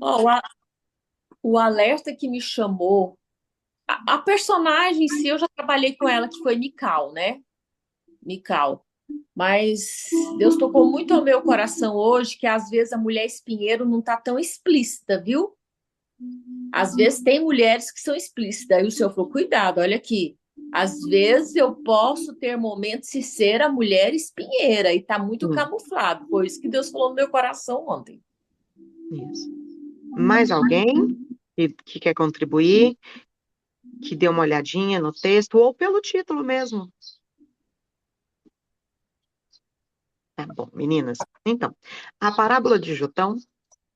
Ó, o alerta que me chamou, a personagem em si, eu já trabalhei com ela, que foi Mikau, né? Mikau. Mas Deus tocou muito ao meu coração hoje que às vezes a mulher espinheiro não tá tão explícita, viu? Às vezes tem mulheres que são explícitas. Aí o Senhor falou: cuidado, olha aqui. Às vezes eu posso ter momentos de ser a mulher espinheira e tá muito Sim, camuflado. Foi isso que Deus falou no meu coração ontem. isso. Mais alguém que quer contribuir, que dê uma olhadinha no texto, ou pelo título mesmo? Tá bom, meninas. Então, a parábola de Jotão,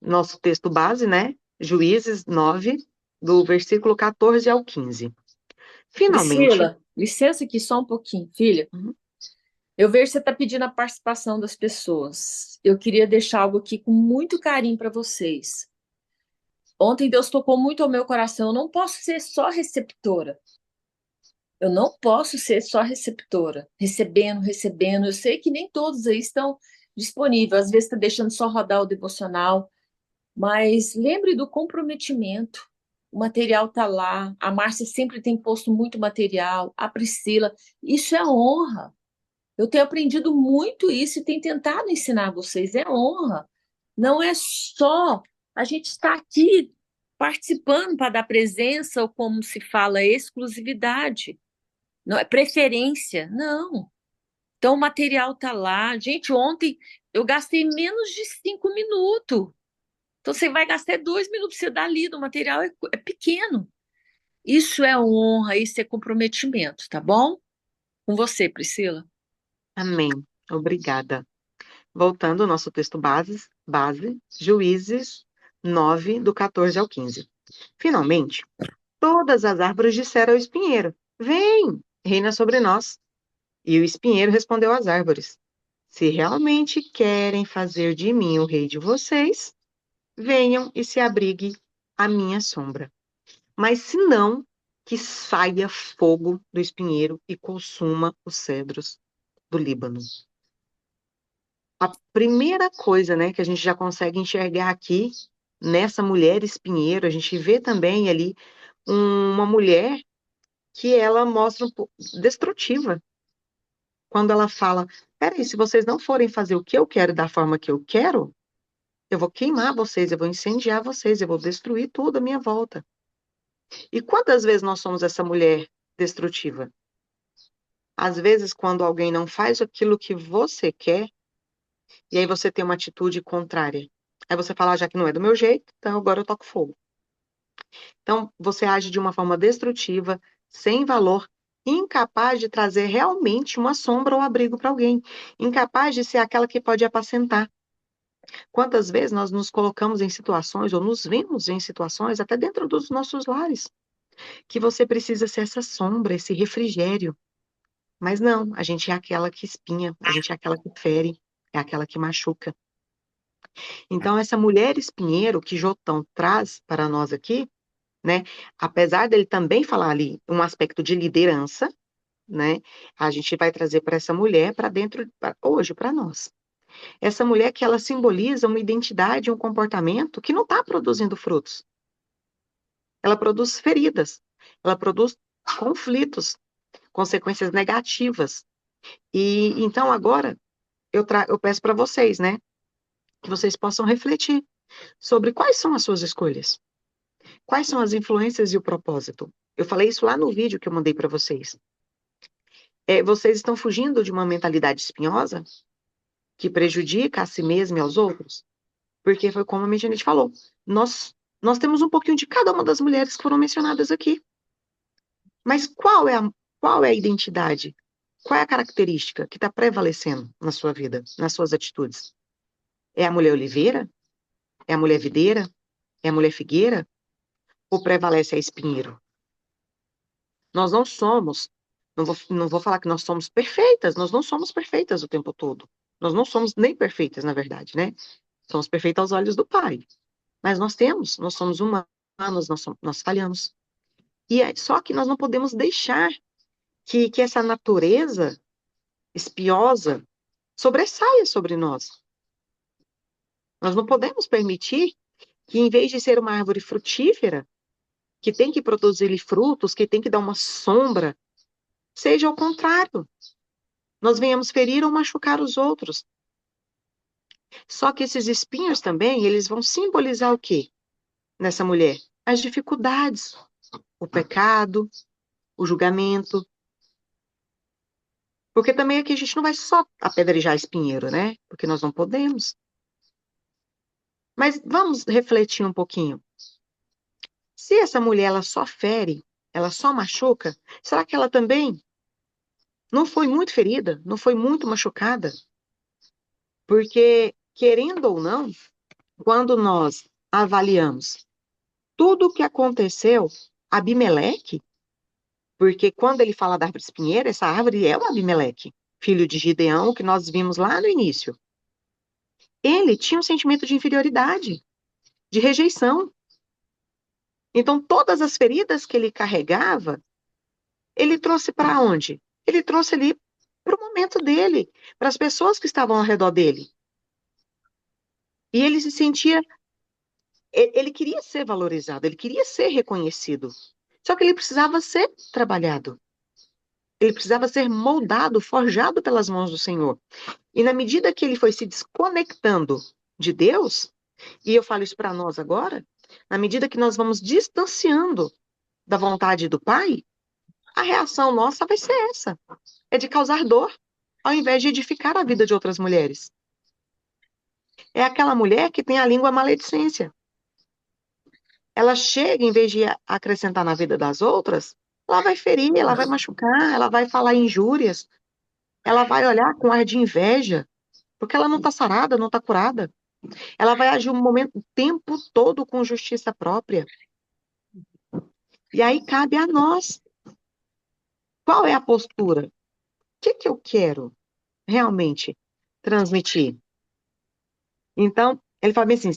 nosso texto base, né? Juízes 9, do versículo 14 ao 15. Finalmente, Priscila, licença aqui só um pouquinho, filha. uhum, Eu vejo que você está pedindo a participação das pessoas. Eu queria deixar algo aqui com muito carinho para vocês. Ontem Deus tocou muito ao meu coração. Eu não posso ser só receptora. Eu não posso ser só receptora, recebendo, recebendo. Eu sei que nem todos aí estão disponíveis. Às vezes está deixando só rodar o devocional, mas lembre do comprometimento. O material está lá. A Márcia sempre tem posto muito material. A Priscila. Isso é honra. Eu tenho aprendido muito isso e tenho tentado ensinar a vocês. É honra. Não é só a gente estar aqui participando para dar presença ou como se fala, exclusividade. Não é preferência. Não. Então o material está lá. Gente, ontem eu gastei menos de 5 minutos. Então você vai gastar 2 minutos para você dar lida. O material é pequeno. Isso é honra, isso é comprometimento, tá bom? Com você, Priscila. amém. Obrigada. Voltando ao nosso texto base, Juízes 9, do 14 ao 15. Finalmente, todas as árvores disseram ao espinheiro: vem, reina sobre nós. E o espinheiro respondeu às árvores: se realmente querem fazer de mim o rei de vocês, venham e se abrigue à minha sombra. Mas se não, que saia fogo do espinheiro e consuma os cedros do Líbano. A primeira coisa, né, que a gente já consegue enxergar aqui nessa mulher espinheiro, a gente vê também ali uma mulher que ela mostra um pouco destrutiva. Quando ela fala: peraí, se vocês não forem fazer o que eu quero da forma que eu quero, eu vou queimar vocês, eu vou incendiar vocês, eu vou destruir tudo à minha volta. E quantas vezes nós somos essa mulher destrutiva? Às vezes, quando alguém não faz aquilo que você quer, e aí você tem uma atitude contrária. Aí você fala: "Ah, já que não é do meu jeito, então agora eu toco fogo." Então, você age de uma forma destrutiva, sem valor, incapaz de trazer realmente uma sombra ou abrigo para alguém, incapaz de ser aquela que pode apacentar. Quantas vezes nós nos colocamos em situações, ou nos vemos em situações, até dentro dos nossos lares, que você precisa ser essa sombra, esse refrigério. Mas não, a gente é aquela que espinha, a gente é aquela que fere, é aquela que machuca. Então, essa mulher espinheiro que Jotão traz para nós aqui, né? Apesar dele também falar ali um aspecto de liderança, né? A gente vai trazer para essa mulher para dentro, hoje, para nós. Essa mulher que ela simboliza uma identidade, um comportamento que não está produzindo frutos. Ela produz feridas, ela produz conflitos, consequências negativas. E então agora eu peço para vocês, né, que vocês possam refletir sobre quais são as suas escolhas, quais são as influências e o propósito. Eu falei isso lá no vídeo que eu mandei para vocês. Vocês estão fugindo de uma mentalidade espinhosa que prejudica a si mesmo e aos outros? Porque foi como a Medianete falou. Nós temos um pouquinho de cada uma das mulheres que foram mencionadas aqui. Mas qual é a identidade? Qual é a característica que está prevalecendo na sua vida, nas suas atitudes? É a mulher oliveira? É a mulher videira? É a mulher figueira? Ou prevalece a espinheiro? Nós não somos, não vou falar que nós somos perfeitas, nós não somos perfeitas o tempo todo. Nós não somos nem perfeitas, na verdade, né? Somos perfeitas aos olhos do Pai. Mas nós somos humanos, nós falhamos. Só que nós não podemos deixar que essa natureza espiosa sobressaia sobre nós. Nós não podemos permitir que em vez de ser uma árvore frutífera, que tem que produzir frutos, que tem que dar uma sombra, seja ao contrário. Nós venhamos ferir ou machucar os outros. Só que esses espinhos também, eles vão simbolizar o quê nessa mulher? As dificuldades, o pecado, o julgamento. Porque também aqui a gente não vai só apedrejar espinheiro, né? Porque nós não podemos. Mas vamos refletir um pouquinho. Se essa mulher ela só fere, ela só machuca, será que ela também não foi muito ferida, não foi muito machucada? Porque, querendo ou não, quando nós avaliamos tudo o que aconteceu, Abimeleque, porque quando ele fala da árvore espinheira, essa árvore é o Abimeleque, filho de Gideão, que nós vimos lá no início. Ele tinha um sentimento de inferioridade, de rejeição. Então, todas as feridas que ele carregava, ele trouxe para onde? Ele trouxe ali para o momento dele, para as pessoas que estavam ao redor dele. E ele se sentia, ele queria ser valorizado, ele queria ser reconhecido. Só que ele precisava ser trabalhado. Ele precisava ser moldado, forjado pelas mãos do Senhor. E na medida que ele foi se desconectando de Deus, e eu falo isso para nós agora, na medida que nós vamos distanciando da vontade do Pai, a reação nossa vai ser essa: é de causar dor, ao invés de edificar a vida de outras mulheres. É aquela mulher que tem a língua maledicência. Ela chega, em vez de acrescentar na vida das outras, ela vai ferir, ela vai machucar, ela vai falar injúrias, ela vai olhar com ar de inveja, porque ela não está sarada, não está curada. Ela vai agir o tempo todo com justiça própria. E aí cabe a nós. Qual é a postura? O que eu quero realmente transmitir? Então, ele fala bem assim: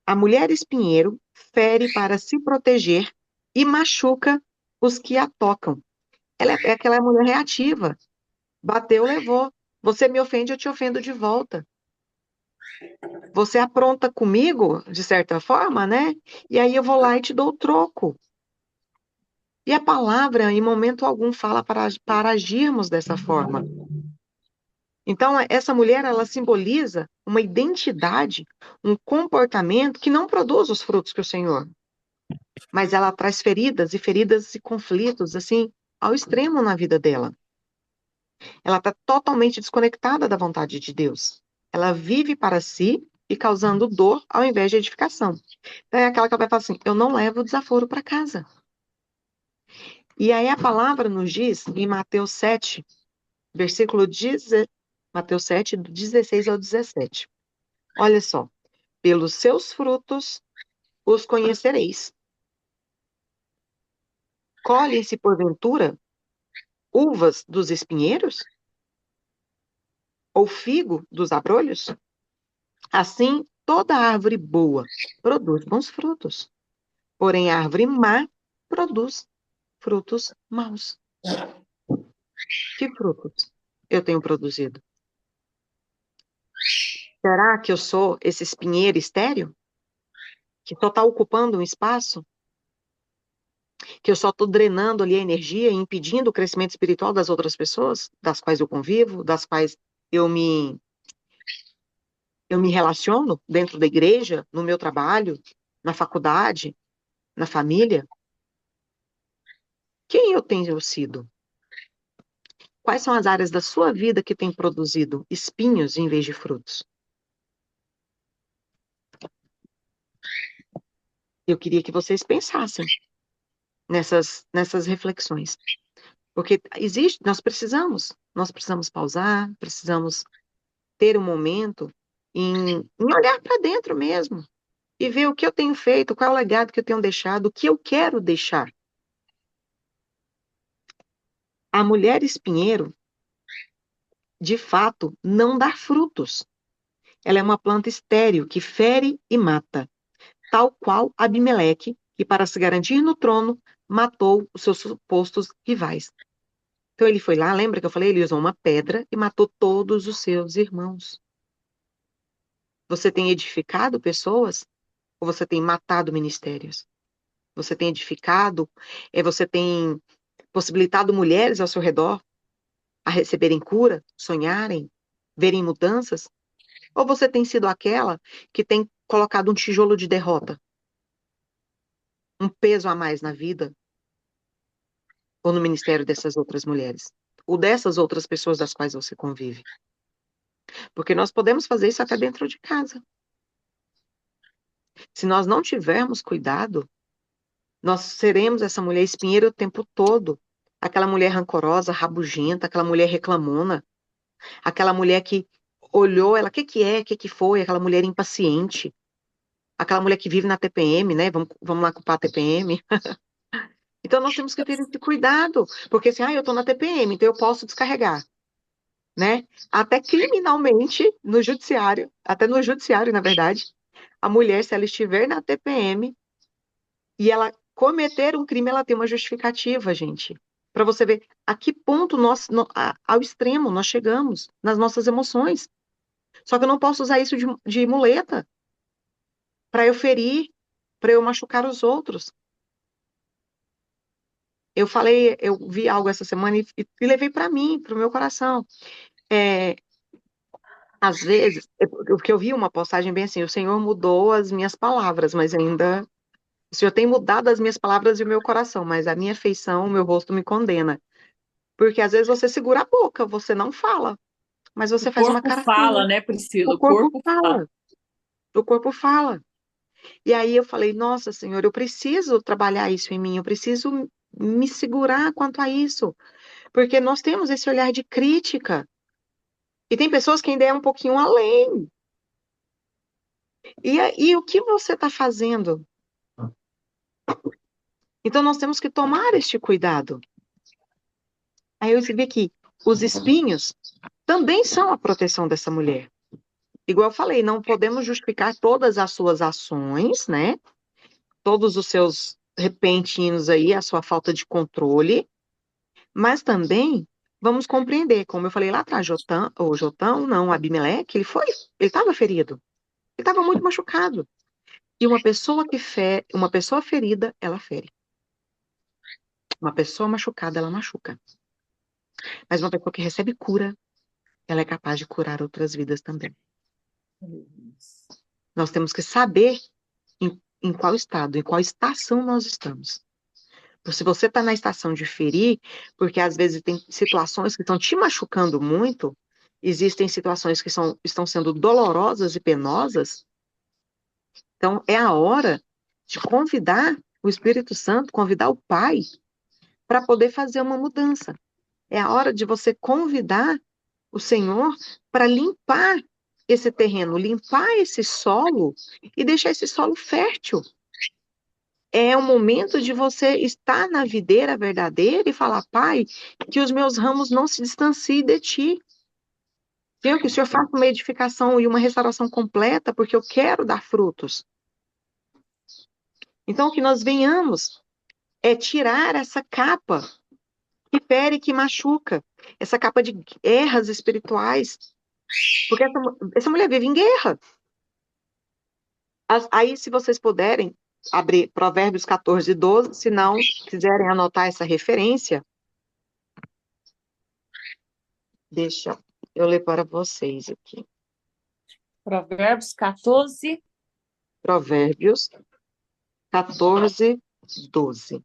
a mulher espinheiro fere para se proteger e machuca os que a tocam. Ela é aquela mulher reativa. Bateu, levou. Você me ofende, eu te ofendo de volta. Você apronta comigo, de certa forma, né? E aí eu vou lá e te dou o troco. E a palavra, em momento algum, fala para agirmos dessa forma. Então, essa mulher, ela simboliza uma identidade, um comportamento que não produz os frutos que o Senhor, mas ela traz feridas e conflitos, assim, ao extremo na vida dela. Ela está totalmente desconectada da vontade de Deus. Ela vive para si e causando dor ao invés de edificação. Então, é aquela que ela vai falar assim: eu não levo desaforo para casa. E aí a palavra nos diz, em Mateus 7, versículo 10, Mateus 7, do 16 ao 17. Olha só: pelos seus frutos os conhecereis. Colhem-se, porventura, uvas dos espinheiros? Ou figo dos abrolhos? Assim, toda árvore boa produz bons frutos, porém a árvore má produz frutos maus. Que frutos eu tenho produzido? Será que eu sou esse espinheiro estéril, que só está ocupando um espaço, que eu só estou drenando ali a energia e impedindo o crescimento espiritual das outras pessoas, das quais eu convivo, das quais eu me, eu me relaciono dentro da igreja, no meu trabalho, na faculdade, na família? Quem eu tenho sido? Quais são as áreas da sua vida que têm produzido espinhos em vez de frutos? Eu queria que vocês pensassem nessas reflexões. Porque nós precisamos pausar, precisamos ter um momento em olhar para dentro mesmo e ver o que eu tenho feito, qual é o legado que eu tenho deixado, o que eu quero deixar. A mulher espinheiro, de fato, não dá frutos. Ela é uma planta estéril que fere e mata, tal qual Abimeleque, que para se garantir no trono, matou os seus supostos rivais. Então ele foi lá, lembra que eu falei? Ele usou uma pedra e matou todos os seus irmãos. Você tem edificado pessoas ou você tem matado ministérios? Você tem edificado, você tem possibilitado mulheres ao seu redor a receberem cura, sonharem, verem mudanças? Ou você tem sido aquela que tem colocado um tijolo de derrota, um peso a mais na vida ou no ministério dessas outras mulheres? Ou dessas outras pessoas das quais você convive? Porque nós podemos fazer isso até dentro de casa. Se nós não tivermos cuidado, nós seremos essa mulher espinheira o tempo todo. Aquela mulher rancorosa, rabugenta, aquela mulher reclamona, aquela mulher que olhou, ela, o que que é, o que que foi? Aquela mulher impaciente, aquela mulher que vive na TPM, né? Vamos lá culpar a TPM. Então nós temos que ter esse cuidado, porque assim, eu tô na TPM, então eu posso descarregar, né? Até criminalmente no judiciário, até no judiciário, na verdade, a mulher, se ela estiver na TPM, e ela cometer um crime, ela tem uma justificativa, gente. Para você ver a que ponto ao extremo nós chegamos nas nossas emoções. Só que eu não posso usar isso de muleta para eu ferir, para eu machucar os outros. Eu vi algo essa semana e levei para mim, para o meu coração. É, às vezes, porque eu vi uma postagem bem assim, o Senhor mudou as minhas palavras, mas ainda o Senhor tem mudado as minhas palavras e o meu coração, mas a minha feição, o meu rosto me condena. Porque às vezes você segura a boca, você não fala, mas O você faz uma corpo cara fala, feia. né, O Priscila? O corpo corpo fala. fala, o corpo fala. E aí eu falei, nossa, Senhor, eu preciso trabalhar isso em mim, eu preciso me segurar quanto a isso, porque nós temos esse olhar de crítica. E tem pessoas que ainda é um pouquinho além. E aí, o que você está fazendo? Então nós temos que tomar este cuidado. Aí eu escrevi aqui, os espinhos também são a proteção dessa mulher. Igual eu falei, não podemos justificar todas as suas ações, né? Todos os seus repentinos aí, a sua falta de controle, mas também vamos compreender, como eu falei lá atrás, Jotão, não, Abimeleque, ele estava ferido, ele estava muito machucado. E uma pessoa ferida, ela fere. Uma pessoa machucada, ela machuca. Mas uma pessoa que recebe cura, ela é capaz de curar outras vidas também. Nós temos que saber em qual estado, em qual estação nós estamos. Se você está na estação de ferir, porque às vezes tem situações que estão te machucando muito, existem situações que estão sendo dolorosas e penosas, então é a hora de convidar o Espírito Santo, convidar o Pai, para poder fazer uma mudança. É a hora de você convidar o Senhor para limpar esse terreno, limpar esse solo e deixar esse solo fértil. É o momento de você estar na videira verdadeira e falar, Pai, que os meus ramos não se distanciem de ti. Senhor, que o Senhor faça uma edificação e uma restauração completa, porque eu quero dar frutos. Então, que nós venhamos tirar essa capa que fere, que machuca, essa capa de guerras espirituais, porque essa mulher vive em guerra. Aí, se vocês puderem, abrir Provérbios 14, 12, se não quiserem anotar essa referência, deixa eu ler para vocês aqui. Provérbios 14. Provérbios 14, 12.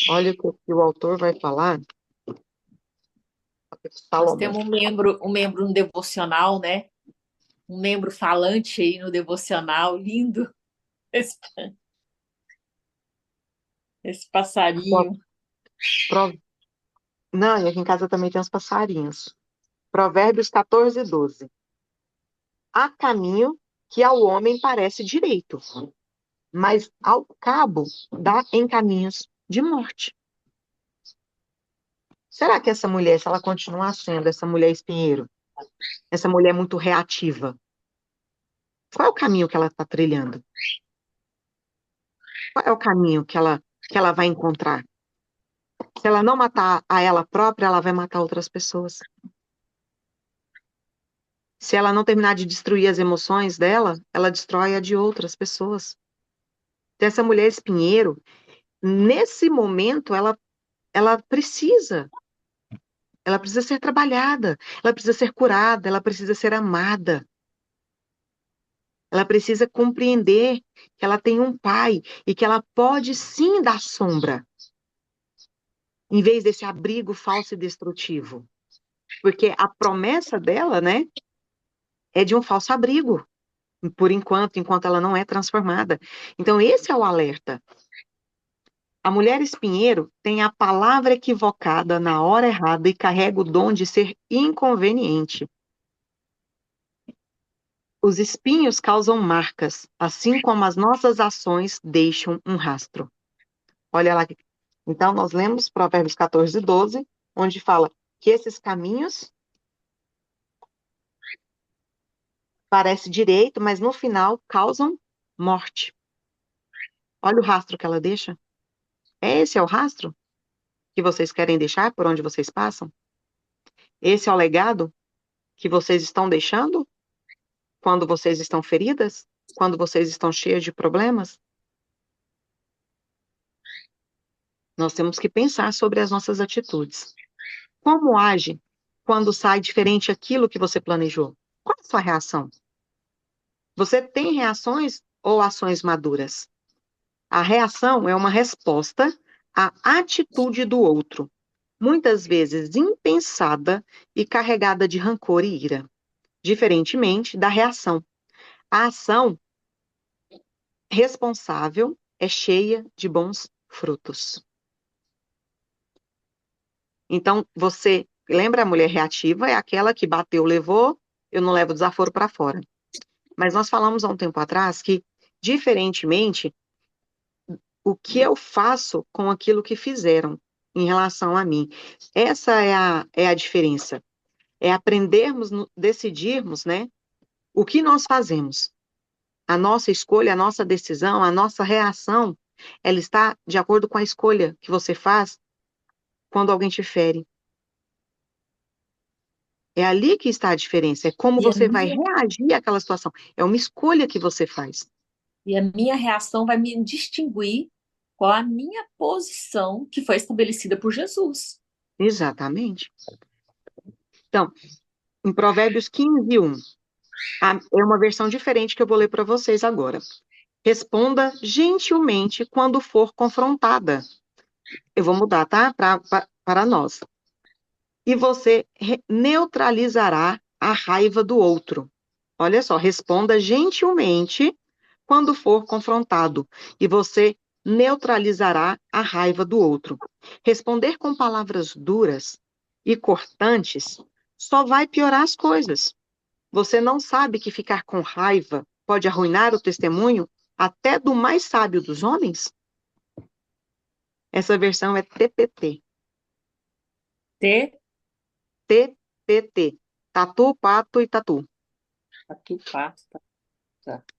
Olha o que o autor vai falar. Nós Salomão. temos um membro no devocional, né? Um membro falante aí no devocional, lindo. Esse, esse passarinho. Pro- Não, e aqui em casa também tem uns passarinhos. Provérbios 14, 12. Há caminho que ao homem parece direito, mas ao cabo dá em caminhos de morte. Será que essa mulher, se ela continuar sendo essa mulher espinheiro, essa mulher muito reativa, qual é o caminho que ela está trilhando? Qual é o caminho que ela vai encontrar? Se ela não matar a ela própria, ela vai matar outras pessoas. Se ela não terminar de destruir as emoções dela, ela destrói a de outras pessoas. Essa mulher espinheiro, nesse momento, ela precisa ser trabalhada, ela precisa ser curada, ela precisa ser amada. Ela precisa compreender que ela tem um pai e que ela pode sim dar sombra, em vez desse abrigo falso e destrutivo. Porque a promessa dela, né, é de um falso abrigo, por enquanto ela não é transformada. Então, esse é o alerta. A mulher espinheiro tem a palavra equivocada na hora errada e carrega o dom de ser inconveniente. Os espinhos causam marcas, assim como as nossas ações deixam um rastro. Olha lá. Então, nós lemos Provérbios 14, 12, onde fala que esses caminhos parecem direito, mas no final causam morte. Olha o rastro que ela deixa. Esse é o rastro que vocês querem deixar por onde vocês passam? Esse é o legado que vocês estão deixando quando vocês estão feridas? Quando vocês estão cheias de problemas? Nós temos que pensar sobre as nossas atitudes. Como age quando sai diferente aquilo que você planejou? Qual é a sua reação? Você tem reações ou ações maduras? A reação é uma resposta à atitude do outro, muitas vezes impensada e carregada de rancor e ira, diferentemente da reação. A ação responsável é cheia de bons frutos. Então, você lembra a mulher reativa? É aquela que bateu, levou, eu não levo desaforo para fora. Mas nós falamos há um tempo atrás que, diferentemente, o que eu faço com aquilo que fizeram em relação a mim. Essa é a diferença. É aprendermos, decidirmos, né, o que nós fazemos. A nossa escolha, a nossa decisão, a nossa reação, ela está de acordo com a escolha que você faz quando alguém te fere. É ali que está a diferença. É como E a você vai minha, reagir àquela situação. É uma escolha que você faz. e a minha reação vai me distinguir qual a minha posição que foi estabelecida por Jesus. Exatamente. Então, em Provérbios 15, 1, é uma versão diferente que eu vou ler para vocês agora. Responda gentilmente quando for confrontada. Eu vou mudar, tá? Para nós. E você neutralizará a raiva do outro. Olha só, responda gentilmente quando for confrontado, e você neutralizará a raiva do outro. Responder com palavras duras e cortantes só vai piorar as coisas. Você não sabe que ficar com raiva pode arruinar o testemunho até do mais sábio dos homens? Essa versão é TPT. Ter, TPT. Tatu, pato e tatu. aqui, pasta.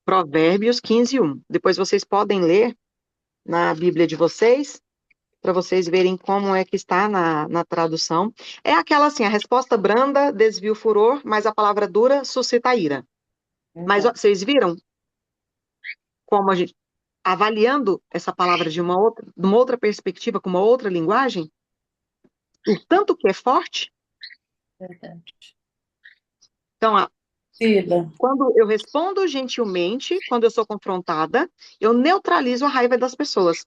Provérbios 15, 1. Depois vocês podem ler na Bíblia de vocês, para vocês verem como é que está na tradução. É aquela assim, a resposta branda desvia o furor, mas a palavra dura suscita a ira. Mas ó, vocês viram como a gente, avaliando essa palavra de uma outra perspectiva, com uma outra linguagem, o tanto que é forte? Verdade. Então, Sila, quando eu respondo gentilmente, quando eu sou confrontada, eu neutralizo a raiva das pessoas.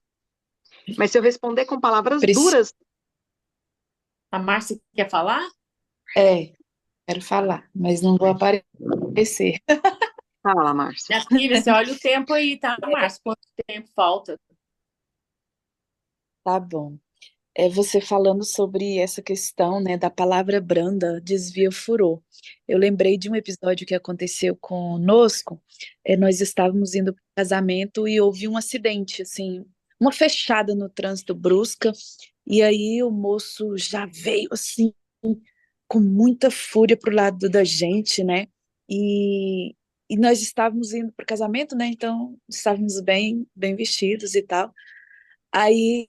Mas se eu responder com palavras Preci- duras, A Márcia quer falar? quero falar, mas não vou aparecer. fala, Márcia. Minha filha, você olha o tempo aí, tá, Márcia? Quanto tempo falta? Tá bom. É você falando sobre essa questão, né, da palavra branda desvia o furor. Eu lembrei de um episódio que aconteceu conosco. Nós estávamos indo para o casamento e houve um acidente, assim, uma fechada no trânsito brusca. E aí o moço já veio assim com muita fúria pro lado da gente, né? E, e nós estávamos indo para o casamento, né? Então estávamos bem vestidos e tal. Aí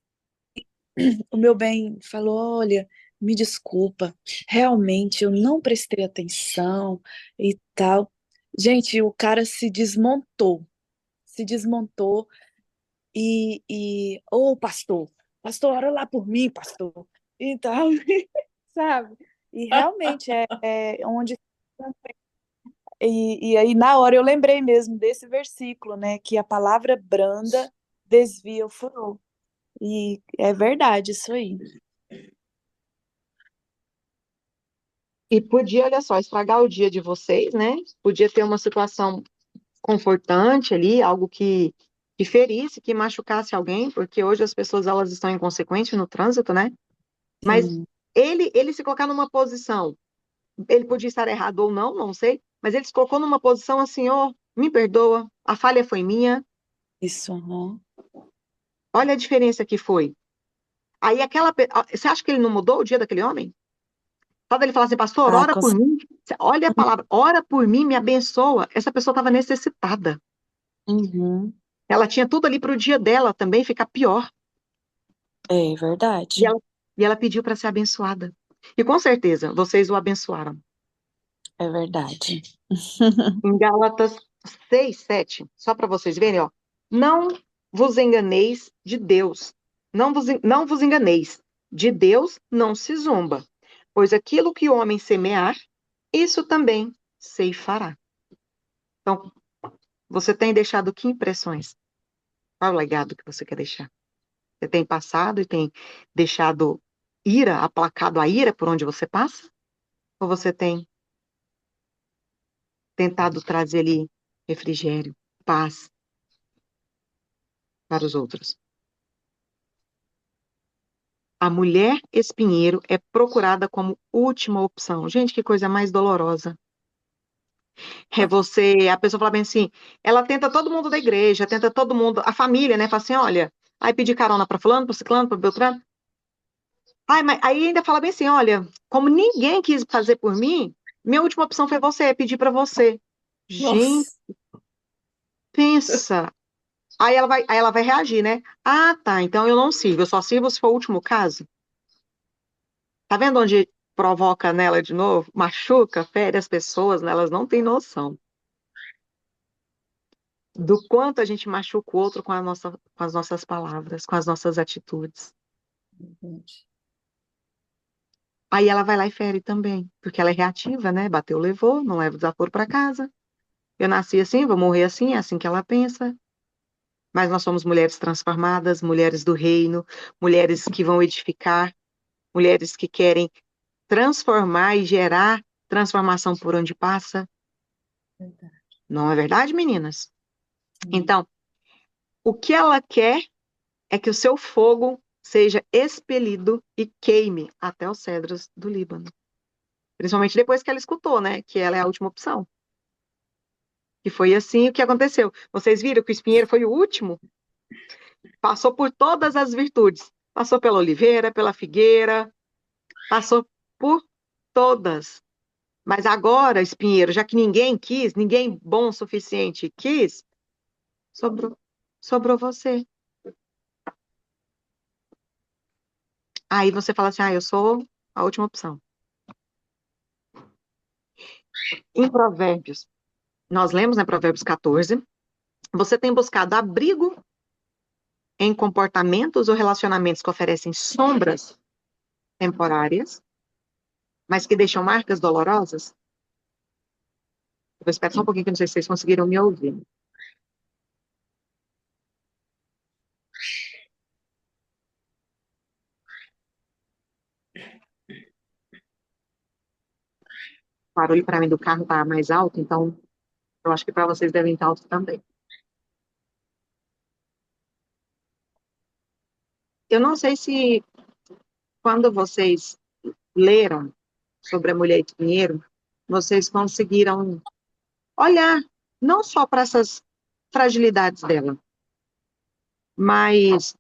o meu bem falou: Olha, me desculpa, realmente eu não prestei atenção e tal. Gente, o cara se desmontou, Ô, pastor, ora lá por mim, pastor. Então, sabe? E realmente é onde. E aí, na hora, eu lembrei mesmo desse versículo, né? Que a palavra branda desvia o furor. E é verdade isso aí. E podia, olha só, estragar o dia de vocês, né? Podia ter uma situação confortante ali, algo que ferisse, que machucasse alguém, porque hoje as pessoas elas estão inconsequentes no trânsito, né? Mas Sim, ele se colocar numa posição, ele podia estar errado ou não, não sei, mas ele se colocou numa posição assim, ó, me perdoa, a falha foi minha, isso. olha a diferença que foi. Aí você acha que ele não mudou o dia daquele homem? Só dele falar assim, pastor, Ah, ora por mim, olha a palavra, ora por mim, me abençoa. Essa pessoa estava necessitada. Uhum. Ela tinha tudo ali para o dia dela também ficar pior. É E verdade. ela, e ela pediu para ser abençoada. E com certeza, vocês o abençoaram. É verdade. Em Gálatas 6:7, só para vocês verem, ó. Não vos enganeis de Deus. Não vos enganeis. De Deus não se zomba. Pois aquilo que o homem semear, isso também ceifará. Então, você tem deixado que impressões? Qual é o legado que você quer deixar? Você tem passado e tem deixado ira, aplacado a ira por onde você passa? Ou você tem tentado trazer ali refrigério, paz para os outros? A mulher espinheiro é procurada como última opção. Gente, que coisa mais dolorosa. É você, a pessoa fala bem assim, ela tenta todo mundo da igreja, tenta todo mundo, a família, né? Fala assim, olha, aí pedir carona para fulano, para ciclano, para Beltrano. Ai, mas aí ainda fala bem assim, olha, como ninguém quis fazer por mim, minha última opção foi você, pedir para você. Gente, Nossa. pensa. Aí ela vai reagir, né? Ah, tá, então eu não sirvo, eu só sirvo se for o último caso. Tá vendo onde provoca nela de novo? Machuca, fere as pessoas, né? Elas não têm noção do quanto a gente machuca o outro com as nossas palavras, com as nossas atitudes. Aí ela vai lá e fere também, porque ela é reativa, né? Bateu, levou, não leva o desaforo para casa. Eu nasci assim, vou morrer assim, é assim que ela pensa. Mas nós somos mulheres transformadas, mulheres do reino, mulheres que vão edificar, mulheres que querem transformar e gerar transformação por onde passa. Não é verdade, meninas? Então, o que ela quer é que o seu fogo seja expelido e queime até os cedros do Líbano. Principalmente depois que ela escutou, né? Que ela é a última opção. E foi assim o que aconteceu. Vocês viram que o espinheiro foi o último? Passou por todas as virtudes. Passou pela oliveira, pela figueira, passou por todas. Mas agora, espinheiro, já que ninguém quis, ninguém bom o suficiente quis, sobrou, sobrou você. Aí você fala assim: ah, eu sou a última opção. Em Provérbios, nós lemos, né, Provérbios 14, você tem buscado abrigo em comportamentos ou relacionamentos que oferecem sombras temporárias, mas que deixam marcas dolorosas? Eu vou esperar só um pouquinho, que eu não sei se vocês conseguiram me ouvir. O barulho para mim do carro está mais alto, então eu acho que para vocês devem estar alto também. Eu não sei se quando vocês leram sobre a mulher de dinheiro, vocês conseguiram olhar não só para essas fragilidades dela, mas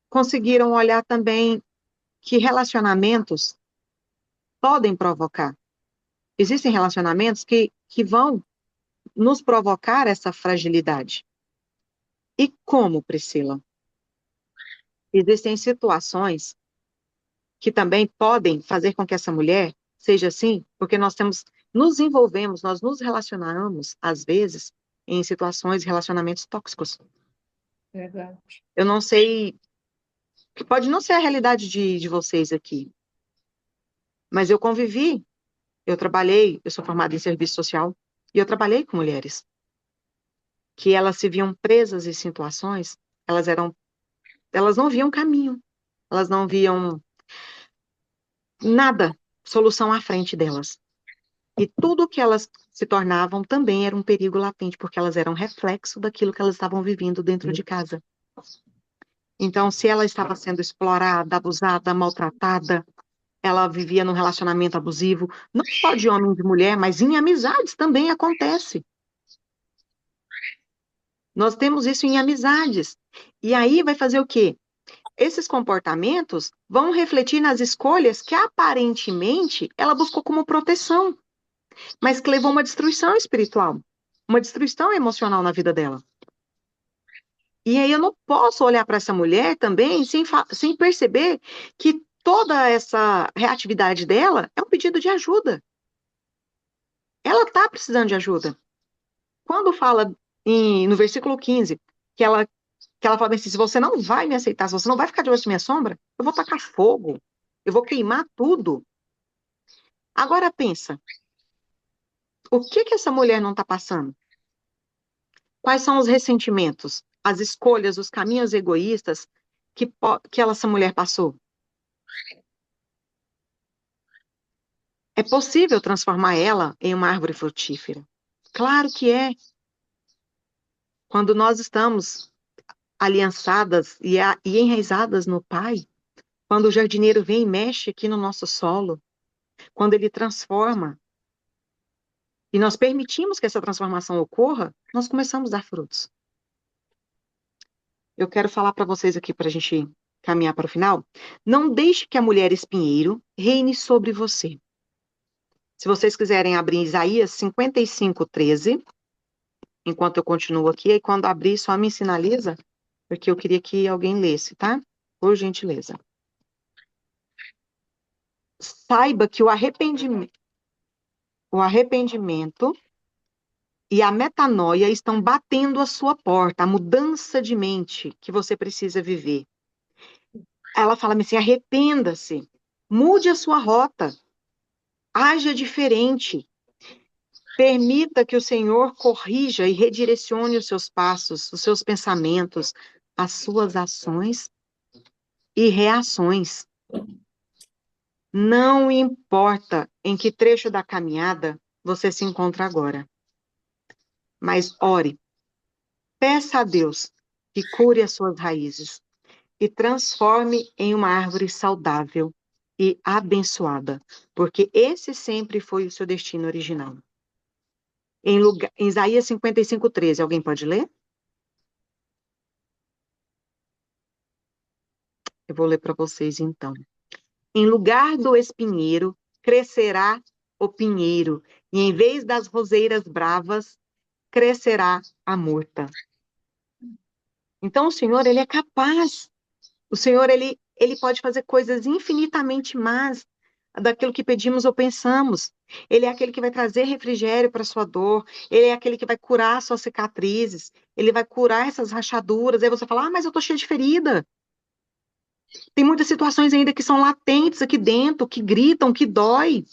conseguiram olhar também que relacionamentos podem provocar. Existem relacionamentos que vão nos provocar essa fragilidade. E como, Priscila? Existem situações que também podem fazer com que essa mulher seja assim, porque nos envolvemos, nós nos relacionamos, às vezes, em situações, relacionamentos tóxicos. Verdade. Eu não sei, que pode não ser a realidade de vocês aqui, mas eu convivi, eu trabalhei, eu sou formada em serviço social, e eu trabalhei com mulheres que elas se viam presas em situações, elas não viam caminho, elas não viam nada, solução à frente delas. E tudo que elas se tornavam também era um perigo latente, porque elas eram reflexo daquilo que elas estavam vivendo dentro de casa. Então, se ela estava sendo explorada, abusada, maltratada, ela vivia num relacionamento abusivo, não só de homem e de mulher, mas em amizades também acontece. Nós temos isso em amizades. E aí vai fazer o quê? Esses comportamentos vão refletir nas escolhas que aparentemente ela buscou como proteção, mas que levou a uma destruição espiritual, uma destruição emocional na vida dela. E aí eu não posso olhar para essa mulher também sem perceber que toda essa reatividade dela é um pedido de ajuda. Ela está precisando de ajuda. Quando fala no versículo 15, que ela fala assim, se você não vai me aceitar, se você não vai ficar debaixo da minha sombra, eu vou tacar fogo, eu vou queimar tudo. Agora pensa, o que que essa mulher não está passando? Quais são os ressentimentos, as escolhas, os caminhos egoístas que essa mulher passou? É possível transformar ela em uma árvore frutífera? Claro que é. Quando nós estamos aliançadas e enraizadas no Pai, quando o jardineiro vem e mexe aqui no nosso solo, quando ele transforma, e nós permitimos que essa transformação ocorra, nós começamos a dar frutos. Eu quero falar para vocês aqui, para a gente caminhar para o final. Não deixe que a mulher espinheiro reine sobre você. Se vocês quiserem abrir Isaías 55:13, enquanto eu continuo aqui, e quando abrir, só me sinaliza, porque eu queria que alguém lesse, tá? Por gentileza. Saiba que o arrependimento e a metanoia estão batendo a sua porta, a mudança de mente que você precisa viver. Ela fala assim: arrependa-se, mude a sua rota, haja diferente. Permita que o Senhor corrija e redirecione os seus passos, os seus pensamentos, as suas ações e reações. Não importa em que trecho da caminhada você se encontra agora, mas ore, peça a Deus que cure as suas raízes e transforme em uma árvore saudável e abençoada, porque esse sempre foi o seu destino original. Em Isaías 55:13, alguém pode ler? Eu vou ler para vocês então. Em lugar do espinheiro, crescerá o pinheiro, e em vez das roseiras bravas, crescerá a murta. Então, o Senhor, ele é capaz. O Senhor, ele pode fazer coisas infinitamente más daquilo que pedimos ou pensamos. Ele é aquele que vai trazer refrigério para a sua dor. Ele é aquele que vai curar suas cicatrizes. Ele vai curar essas rachaduras. Aí você fala, mas eu tô cheia de ferida. Tem muitas situações ainda que são latentes aqui dentro, que gritam, que dói.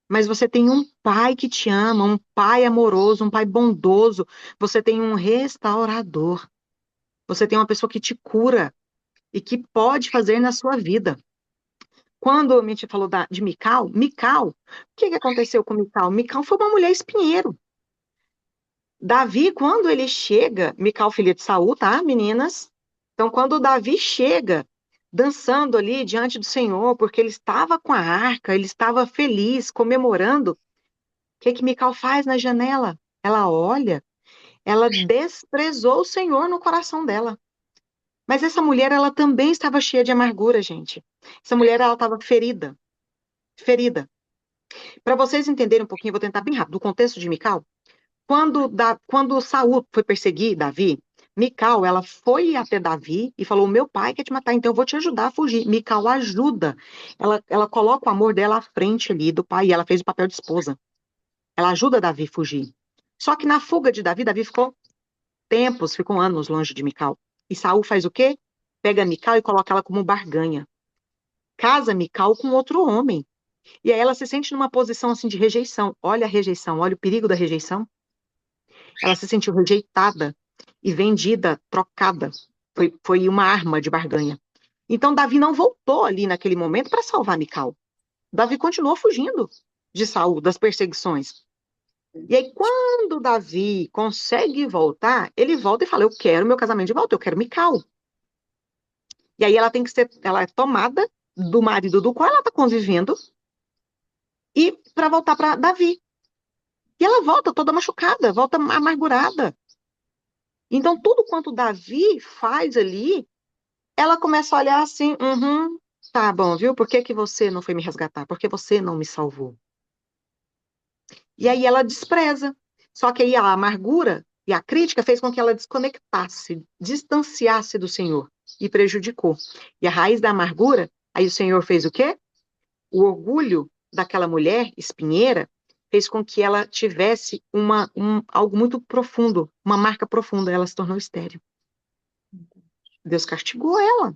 Mas você tem um pai que te ama, um pai amoroso, um pai bondoso. Você tem um restaurador. Você tem uma pessoa que te cura e que pode fazer na sua vida. Quando a gente falou de Mical, o que aconteceu com Mical? Mical foi uma mulher espinheiro. Davi, quando ele chega, Mical, filha de Saul, tá, meninas? Então, quando Davi chega, dançando ali diante do Senhor, porque ele estava com a arca, ele estava feliz, comemorando, o que Mical faz na janela? Ela olha, ela desprezou o Senhor no coração dela. Mas essa mulher, ela também estava cheia de amargura, gente. Essa mulher, ela estava ferida. Ferida. Para vocês entenderem um pouquinho, vou tentar bem rápido, o contexto de Mical. Quando Saul foi perseguir Davi, Mical, ela foi até Davi e falou, meu pai quer te matar, então eu vou te ajudar a fugir. Mical ajuda. Ela coloca o amor dela à frente ali do pai, e ela fez o papel de esposa. Ela ajuda Davi a fugir. Só que na fuga de Davi, Davi ficou tempos, ficam anos longe de Mical. E Saul faz o quê? Pega Mical e coloca ela como barganha. Casa Mical com outro homem. E aí ela se sente numa posição assim de rejeição. Olha a rejeição, olha o perigo da rejeição. Ela se sentiu rejeitada e vendida, trocada. Foi uma arma de barganha. Então Davi não voltou ali naquele momento para salvar Mical. Davi continuou fugindo de Saul, das perseguições. E aí, quando Davi consegue voltar, ele volta e fala: eu quero meu casamento de volta, eu quero Mical. E aí ela é tomada do marido do qual ela está convivendo e para voltar para Davi. E ela volta toda machucada, volta amargurada. Então, tudo quanto Davi faz ali, ela começa a olhar assim, tá bom, viu? Por que que você não foi me resgatar? Por que você não me salvou? E aí ela despreza. Só que aí a amargura e a crítica fez com que ela desconectasse, distanciasse do Senhor e prejudicou. E a raiz da amargura, aí o Senhor fez o quê? O orgulho daquela mulher espinheira fez com que ela tivesse algo muito profundo, uma marca profunda. Ela se tornou estéril. Deus castigou ela.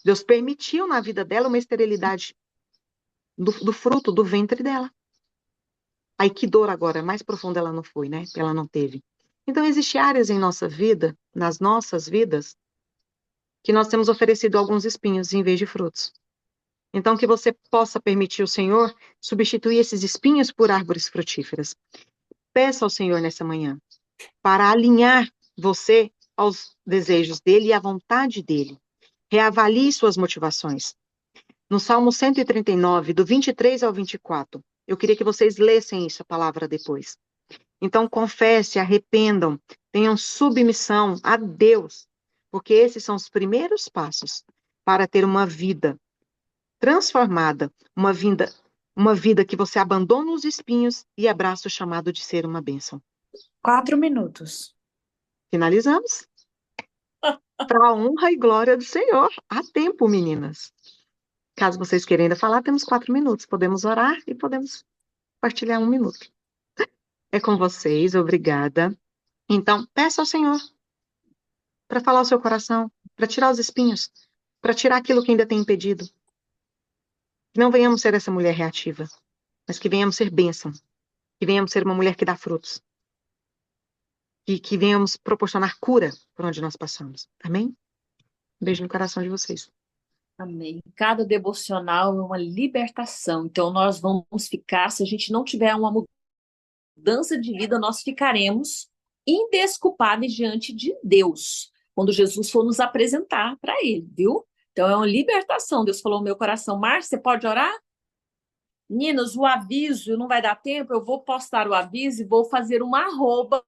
Deus permitiu na vida dela uma esterilidade do fruto, do ventre dela. Aí que dor agora, mais profunda ela não foi, né? Ela não teve. Então, existem áreas em nossa vida, nas nossas vidas, que nós temos oferecido alguns espinhos em vez de frutos. Então, que você possa permitir o Senhor substituir esses espinhos por árvores frutíferas. Peça ao Senhor nessa manhã para alinhar você aos desejos dele e à vontade dele. Reavalie suas motivações. No Salmo 139, do 23 ao 24, eu queria que vocês lessem isso, a palavra depois. Então, confesse, arrependam, tenham submissão a Deus, porque esses são os primeiros passos para ter uma vida transformada, uma vida que você abandona os espinhos e abraça o chamado de ser uma bênção. 4 minutos. Finalizamos? Para a honra e glória do Senhor. Há tempo, meninas. Caso vocês queiram ainda falar, temos 4 minutos. Podemos orar e podemos partilhar 1 minuto. É com vocês, obrigada. Então, peça ao Senhor para falar o seu coração, para tirar os espinhos, para tirar aquilo que ainda tem impedido. Que não venhamos ser essa mulher reativa, mas que venhamos ser bênção, que venhamos ser uma mulher que dá frutos, que venhamos proporcionar cura por onde nós passamos. Amém? Um beijo no coração de vocês. Amém. Cada devocional é uma libertação. Então, nós vamos ficar, se a gente não tiver uma mudança de vida, nós ficaremos indesculpáveis diante de Deus, quando Jesus for nos apresentar para Ele, viu? Então, é uma libertação. Deus falou no meu coração: Márcia, você pode orar? Meninas, o aviso, não vai dar tempo, eu vou postar o aviso e vou fazer uma arroba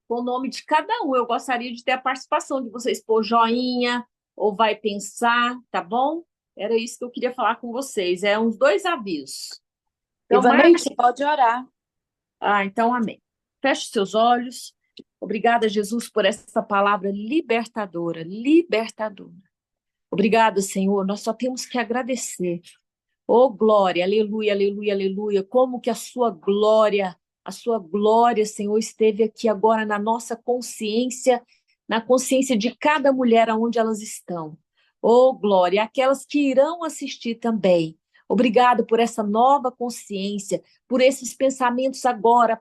com o nome de cada um. Eu gostaria de ter a participação de vocês, por joinha, ou vai pensar, tá bom? Era isso que eu queria falar com vocês. É uns 2 avisos. Então, Ivaneide, pode orar. então amém. Feche seus olhos. Obrigada, Jesus, por essa palavra libertadora, libertadora. Obrigada, Senhor. Nós só temos que agradecer. Oh, glória, aleluia, aleluia, aleluia. Como que a sua glória, Senhor, esteve aqui agora na nossa consciência, na consciência de cada mulher aonde elas estão. Oh, glória, aquelas que irão assistir também. Obrigado por essa nova consciência, por esses pensamentos agora, a